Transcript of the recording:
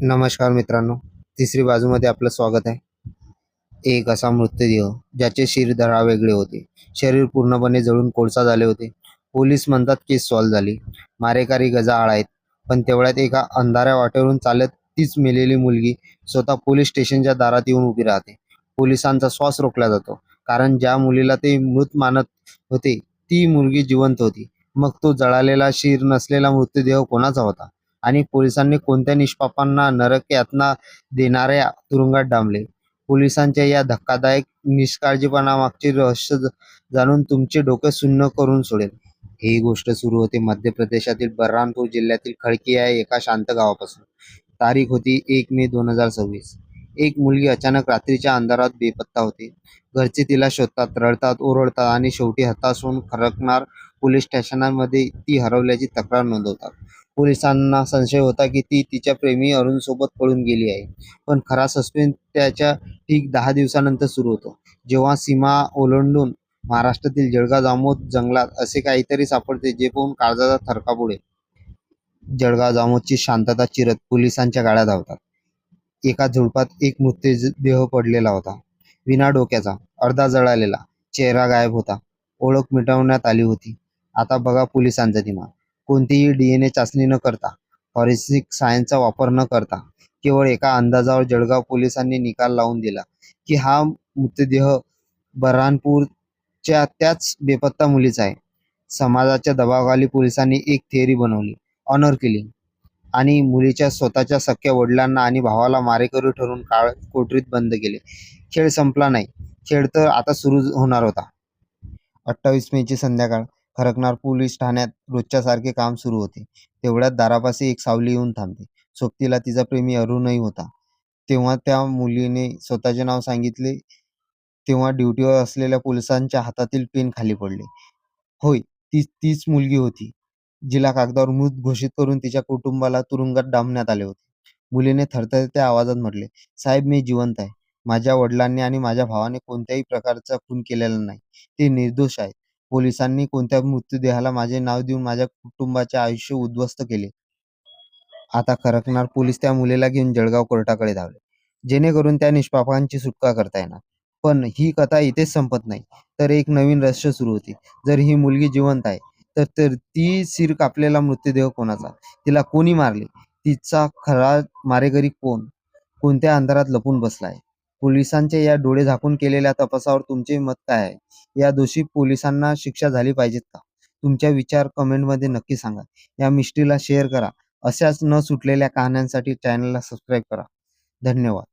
नमस्कार मित्रांनो, तिसरी बाजूमध्ये आपलं स्वागत आहे. एक असा मृतदेह ज्याचे शिरधरा वेगळे होते. शरीर पूर्णपणे जळून कोळसा झाले होते. पोलीस म्हणतात केस सॉल्व्ह झाली. मारेकरी गजाआड आहेत. पण तेवढ्यात एका अंधाऱ्या वाटेवरून चालत तीच मेलेली मुलगी स्वतः पोलीस स्टेशनच्या दारात येऊन उभी राहते. पोलिसांचा श्वास रोखला जातो. कारण ज्या मुलीला ते मृत मानत होते ती मुलगी जिवंत होती. मग तो जळालेला शीर नसलेला मृतदेह कोणाचा होता? आणि पोलिसांनी कोणत्या निष्पापांना नरक यातना देणाऱ्या तुरुंगात डांबले? पोलिसांच्या या धक्कादायक निष्काळजीपणामागचे रहस्य जाणून तुमचे डोके सुन्न करून सोडेल. ही गोष्ट सुरू होते मध्य प्रदेशातील बऱ्हाणपूर जिल्ह्यातील खडकी या एका शांत गावापासून. तारीख होती 1 मे 2026. एक मुलगी अचानक रात्रीच्या अंधारात बेपत्ता होते. घरचे तिला शोधतात, रडतात, ओरडतात आणि शेवटी हताश होऊन खरकनार पोलीस स्टेशनमध्ये ती हरवल्याची तक्रार नोंदवतात. पोलिसांना संशय होता की ती तिच्या प्रेमी अरुणसोबत पळून गेली आहे. पण खरा सस्पेन्स त्याच्या ठीक 10 दिवसानंतर सुरू होतो, जेव्हा सीमा ओलांडून महाराष्ट्रातील जळगाव जामोद जंगलात असे काहीतरी सापडते जे पाहून काळजाचा थरकाप उडेल. जळगाव जामोदची शांतता चिरत पोलिसांच्या गाड्या धावतात. एका झुडपात एक मृतदेह पडलेला होता. विना डोक्याचा, अर्धा जळालेला, चेहरा गायब होता. ओळख मिटवण्यात आली होती. आता बघा पोलिसांचा दिमाग. कोणतीही DNA चाचणी न करता, फॉरेन्सिक सायन्सचा वापर न करता, केवळ एका अंदाजावर जळगाव पोलिसांनी निकाल लावून दिला की हा मृतदेह बऱ्हाणपूरच्या त्याच बेपत्ता मुलीचा आहे. समाजाच्या दबावाखाली पोलिसांनी एक थिअरी बनवली, ऑनर किलिंग, आणि मुलीच्या स्वतःच्या सख्या वडिलांना आणि भावाला मारेकरी ठरवून कोठडीत बंद केले. खेळ संपला नाही. खेळ तर आता सुरू होणार होता. 28 मेची संध्याकाळ. खरकनार पोलीस ठाण्यात रोजच्यासारखे काम सुरू होते. तेवढ्यात दारापाशी एक सावली येऊन थांबते. सोबतीला तिचा प्रेमी अरुणही होता. तेव्हा त्या मुलीने स्वतःचे नाव सांगितले तेव्हा ड्युटीवर असलेल्या पोलिसांच्या हातातील पेन खाली पडले. होय, तीच मुलगी होती जिला कागदावर मृत घोषित करून तिच्या कुटुंबाला तुरुंगात डांबण्यात आले होते. मुलीने थरथरत्या आवाजात म्हटले, "साहेब, मी जिवंत आहे. माझ्या वडिलांनी आणि माझ्या भावाने कोणत्याही प्रकारचा खून केलेला नाही. ते निर्दोष आहेत. पोलिसांनी कोणत्या मृतदेहाला माझे नाव देऊन माझ्या कुटुंबाचे आयुष्य उद्ध्वस्त केले." आता खरकनार पोलीस त्या मुलीला घेऊन जळगाव कोर्टाकडे धावले, जेणेकरून त्या निष्पापांची सुटका करता येणार. पण ही कथा इथेच संपत नाही, तर एक नवीन रहस्य सुरू होते. जर ही मुलगी जिवंत आहे, तर तर ती शिर कापलेला मृतदेह कोणाचा? तिला कोणी मारले? तिचा खरा मारेकरी कोण? कोणत्या अंधारात लपून बसला आहे? पोलिसांच्या या डोळे झाकून केलेल्या तपासावर तुमचे मत काय आहे? या दोषी पोलिसांना शिक्षा झाली पाहिजेत का? तुमच्या विचार कमेंटमध्ये नक्की सांगा. या मिस्ट्रीला शेअर करा. अशाच न सुटलेल्या कहाण्यांसाठी चॅनलला सबस्क्राईब करा. धन्यवाद.